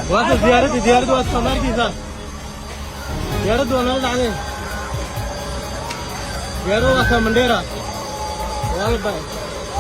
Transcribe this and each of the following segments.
What's ziyaret was Samar ki sir. Ziyaret donar dane. Ziyaret was Mandera. Wal bhai.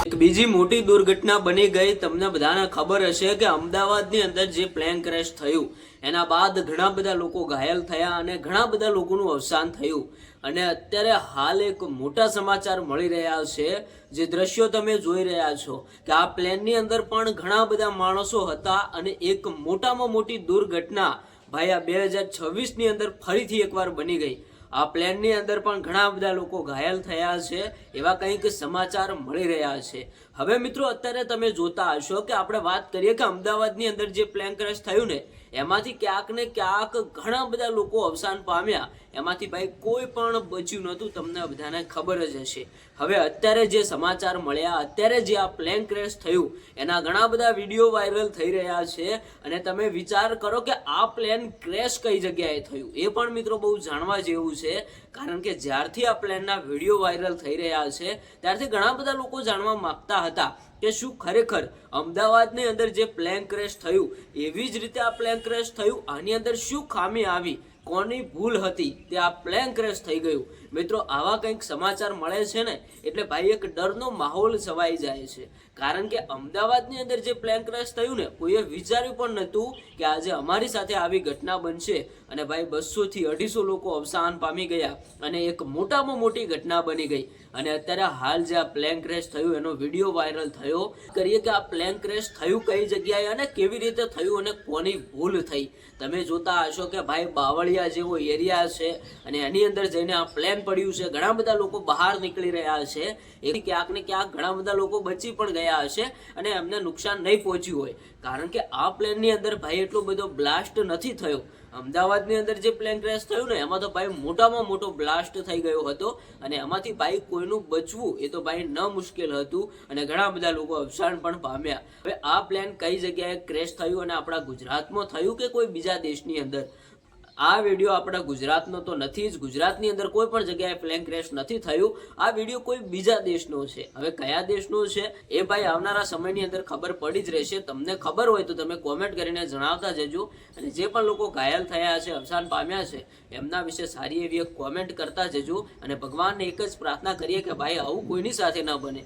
એક બીજી મોટી દુર્ઘટના બની ગઈ. તમને બધાને ખબર હશે કે અમદાવાદની અંદર જે પ્લેન ક્રેશ થયું એના બાદ ઘણા બધા લોકો ઘાયલ થયા અને ઘણા બધા લોકોનું અવસાન થયું. અને અત્યારે હાલ એક મોટા સમાચાર મળી રહ્યા છે. જે દ્રશ્યો તમે જોઈ રહ્યા છો કે આ પ્લેનની અંદર પણ ઘણા બધા માણસો હતા અને એક મોટામાં મોટી દુર્ઘટના ભાઈ આ 2026ની અંદર ફરીથી એકવાર બની ગઈ. આ પ્લેનની અંદર પણ ઘણા બધા લોકો ઘાયલ થયા છે એવા કંઈક સમાચાર મળી રહ્યા છે. હવે મિત્રો અત્યારે તમે જોતા હશો કે આપણે વાત કરીએ કે અમદાવાદની અંદર જે પ્લેન ક્રેશ થયું ને એમાંથી ક્યાંક ને ક્યાંક ઘણા બધા લોકો અવસાન પામ્યા. એમાંથી ભાઈ કોઈ પણ બચ્યું નહોતું. તમને બધાને ખબર જ હશે. હવે અત્યારે જે સમાચાર મળ્યા, અત્યારે જે આ પ્લેન ક્રેશ થયું એના ઘણા બધા વિડીયો વાયરલ થઈ રહ્યા છે. અને તમે વિચાર કરો કે આ પ્લેન ક્રેશ કઈ જગ્યાએ થયું એ પણ મિત્રો બહુ જાણવા જેવું છે. કારણ કે જ્યારથી આ પ્લેનના વિડીયો વાયરલ થઈ રહ્યા છે ત્યારથી ઘણા બધા લોકો જાણવા માંગતા હતા કે શું ખરેખર અમદાવાદની અંદર જે પ્લેન ક્રેશ થયું એવી જ રીતે આ પ્લેન ક્રેશ થયું? આની અંદર શું ખામી આવી, કોની ભૂલ હતી તે આ પ્લેન ક્રેશ થઈ ગયું? મિત્રો આવા કંઈક સમાચાર મળે છે ને એટલે ભાઈ એક ડરનો માહોલ છવાઈ જાય છે. કારણ કે અમદાવાદની અંદર જે પ્લેન ક્રેશ થયું ને કોઈએ વિચાર્યું પણ નહોતું કે આજે અમારી સાથે આવી ઘટના બનશે અને ભાઈ 200 થી 250 લોકો અવસાન પામી ગયા અને એક મોટામાં મોટી ઘટના બની ગઈ. અને અત્યારે હાલ જે આ પ્લેન ક્રેશ થયું એનો વિડીયો વાયરલ થયો. કરીએ કે આ પ્લેન ક્રેશ થયું કઈ જગ્યાએ અને કેવી રીતે થયું અને કોની ભૂલ થઈ. તમે જોતા હશો કે ભાઈ બાવળિયા જેવો એરિયા છે અને એની અંદર જઈને આ પ્લેન પડ્યું છે. ઘણા બધા લોકો બહાર નીકળી રહ્યા છે. એ ક્યાંક ને ક્યાંક ઘણા બધા લોકો બચી પણ ગયા હશે અને એમને નુકસાન નહીં પહોંચ્યું હોય. કારણ કે આ પ્લેનની અંદર ભાઈ એટલો બધો બ્લાસ્ટ નથી થયો. અમદાવાદની અંદર જે પ્લેન ક્રેશ થયું ને એમાં તો ભાઈ મોટામાં મોટો બ્લાસ્ટ થઈ ગયો હતો અને એમાંથી ભાઈ કોઈનું બચવું એ તો ભાઈ ન મુશ્કેલ હતું અને ઘણા બધા લોકો અવસાન પણ પામ્યા. હવે આ પ્લેન કઈ જગ્યાએ ક્રેશ થયું અને આપણા ગુજરાતમાં થયું કે કોઈ બીજા દેશની અંદર? આ વિડીયો આપણા ગુજરાતનો તો નથી જ. ગુજરાતની અંદર કોઈ પણ જગ્યાએ પ્લેન ક્રેશ નથી થયું. આ વિડીયો કોઈ બીજા દેશનો છે. હવે કયા દેશનો છે એ ભાઈ આવનારા સમયની અંદર ખબર પડી જ રહેશે. તમને ખબર હોય તો તમે કોમેન્ટ કરીને જણાવતા જજો. અને જે પણ લોકો ઘાયલ થયા છે, અવસાન પામ્યા છે, એમના વિશે સારી એવી એક કોમેન્ટ કરતા જજો. અને ભગવાનને એક જ પ્રાર્થના કરીએ કે ભાઈ આવું કોઈની સાથે ન બને.